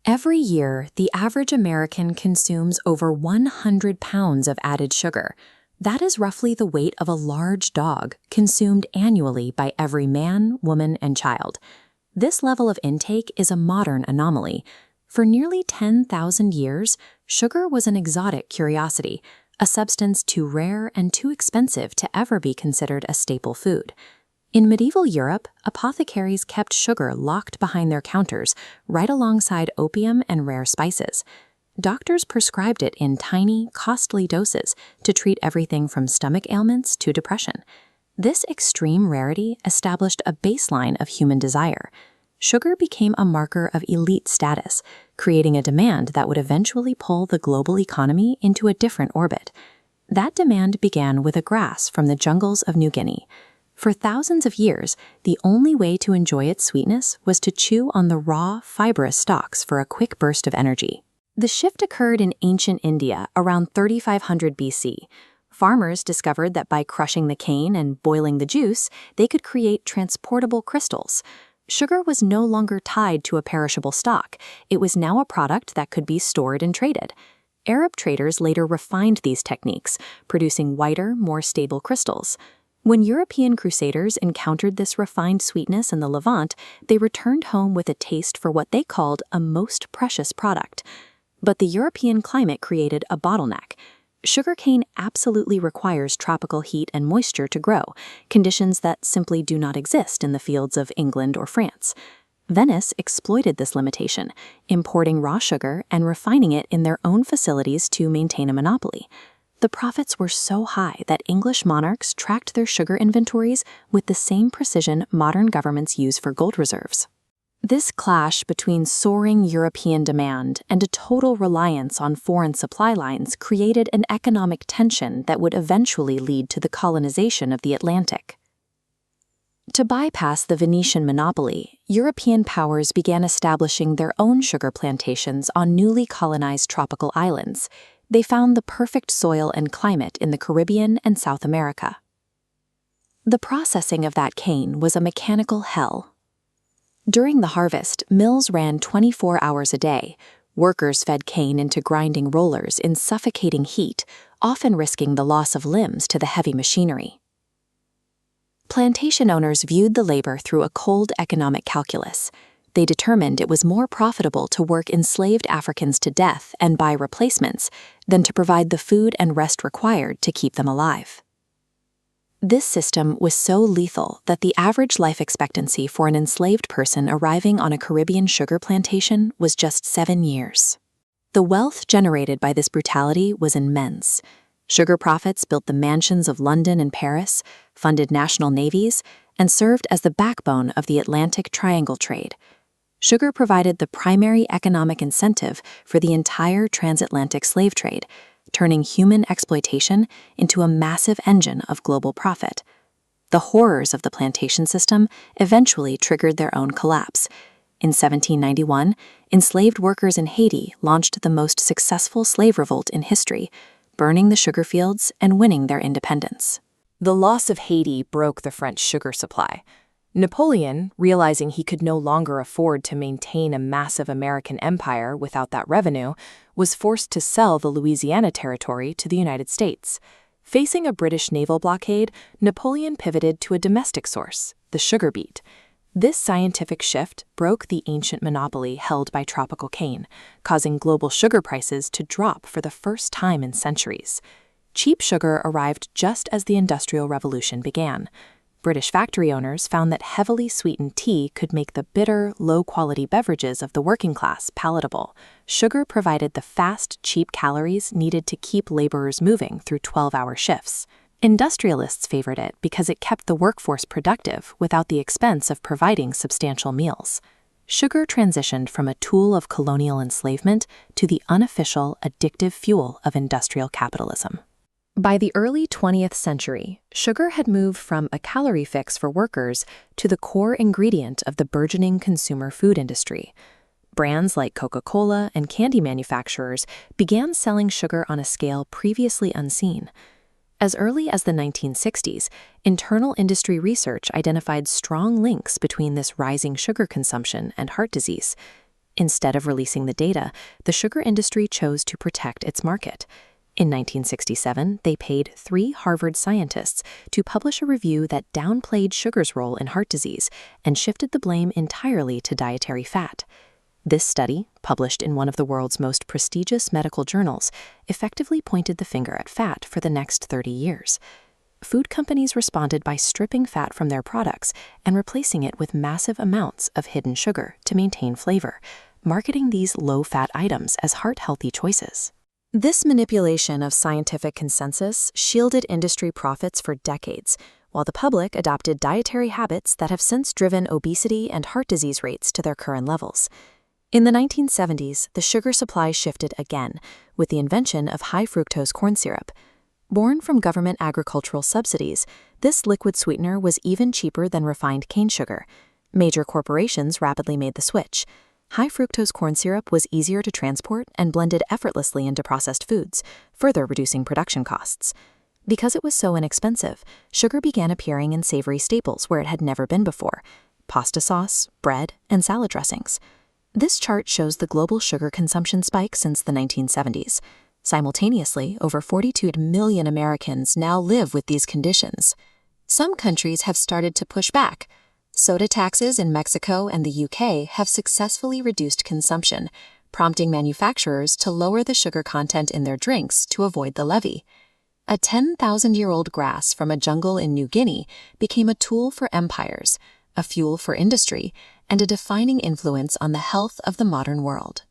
Every year, the average American consumes over 100 pounds of added sugar. That is roughly the weight of a large dog, consumed annually by every man, woman, and child. This level of intake is a modern anomaly. For nearly 10,000 years, sugar was an exotic curiosity, a substance too rare and too expensive to ever be considered a staple food. In medieval Europe, apothecaries kept sugar locked behind their counters, right alongside opium and rare spices. Doctors prescribed it in tiny, costly doses to treat everything from stomach ailments to depression. This extreme rarity established a baseline of human desire. Sugar became a marker of elite status, creating a demand that would eventually pull the global economy into a different orbit. That demand began with a grass from the jungles of New Guinea. For thousands of years, the only way to enjoy its sweetness was to chew on the raw, fibrous stalks for a quick burst of energy. The shift occurred in ancient India around 3500 BC. Farmers discovered that by crushing the cane and boiling the juice, they could create transportable crystals. Sugar was no longer tied to a perishable stock. It was now a product that could be stored and traded. Arab traders later refined these techniques, producing whiter, more stable crystals. When European crusaders encountered this refined sweetness in the Levant, they returned home with a taste for what they called a most precious product. But the European climate created a bottleneck. Sugarcane absolutely requires tropical heat and moisture to grow, conditions that simply do not exist in the fields of England or France. Venice exploited this limitation, importing raw sugar and refining it in their own facilities to maintain a monopoly. The profits were so high that English monarchs tracked their sugar inventories with the same precision modern governments use for gold reserves. This clash between soaring European demand and a total reliance on foreign supply lines created an economic tension that would eventually lead to the colonization of the Atlantic. To bypass the Venetian monopoly, European powers began establishing their own sugar plantations on newly colonized tropical islands. They found the perfect soil and climate in the Caribbean and South America. The processing of that cane was a mechanical hell. During the harvest, mills ran 24 hours a day. Workers fed cane into grinding rollers in suffocating heat, often risking the loss of limbs to the heavy machinery. Plantation owners viewed the labor through a cold economic calculus. They determined it was more profitable to work enslaved Africans to death and buy replacements than to provide the food and rest required to keep them alive. This system was so lethal that the average life expectancy for an enslaved person arriving on a Caribbean sugar plantation was just 7 years. The wealth generated by this brutality was immense. Sugar profits built the mansions of London and Paris, funded national navies, and served as the backbone of the Atlantic Triangle trade. Sugar provided the primary economic incentive for the entire transatlantic slave trade, turning human exploitation into a massive engine of global profit. The horrors of the plantation system eventually triggered their own collapse. In 1791, enslaved workers in Haiti launched the most successful slave revolt in history, burning the sugar fields and winning their independence. The loss of Haiti broke the French sugar supply. Napoleon, realizing he could no longer afford to maintain a massive American empire without that revenue, was forced to sell the Louisiana Territory to the United States. Facing a British naval blockade, Napoleon pivoted to a domestic source, the sugar beet. This scientific shift broke the ancient monopoly held by tropical cane, causing global sugar prices to drop for the first time in centuries. Cheap sugar arrived just as the Industrial Revolution began. British factory owners found that heavily sweetened tea could make the bitter, low-quality beverages of the working class palatable. Sugar provided the fast, cheap calories needed to keep laborers moving through 12-hour shifts. Industrialists favored it because it kept the workforce productive without the expense of providing substantial meals. Sugar transitioned from a tool of colonial enslavement to the unofficial, addictive fuel of industrial capitalism. By the early 20th century, sugar had moved from a calorie fix for workers to the core ingredient of the burgeoning consumer food industry. Brands like Coca-Cola and candy manufacturers began selling sugar on a scale previously unseen. As early as the 1960s, internal industry research identified strong links between this rising sugar consumption and heart disease. Instead of releasing the data, the sugar industry chose to protect its market. In 1967, they paid 3 Harvard scientists to publish a review that downplayed sugar's role in heart disease and shifted the blame entirely to dietary fat. This study, published in one of the world's most prestigious medical journals, effectively pointed the finger at fat for the next 30 years. Food companies responded by stripping fat from their products and replacing it with massive amounts of hidden sugar to maintain flavor, marketing these low-fat items as heart-healthy choices. This manipulation of scientific consensus shielded industry profits for decades, while the public adopted dietary habits that have since driven obesity and heart disease rates to their current levels. In the 1970s, the sugar supply shifted again with the invention of high-fructose corn syrup. Born from government agricultural subsidies, this liquid sweetener was even cheaper than refined cane sugar. Major corporations rapidly made the switch. High-fructose corn syrup was easier to transport and blended effortlessly into processed foods, further reducing production costs. Because it was so inexpensive, sugar began appearing in savory staples where it had never been before: pasta sauce, bread, and salad dressings. This chart shows the global sugar consumption spike since the 1970s. Simultaneously, over 42 million Americans now live with these conditions. Some countries have started to push back. Soda taxes in Mexico and the UK have successfully reduced consumption, prompting manufacturers to lower the sugar content in their drinks to avoid the levy. A 10,000-year-old grass from a jungle in New Guinea became a tool for empires, a fuel for industry, and a defining influence on the health of the modern world.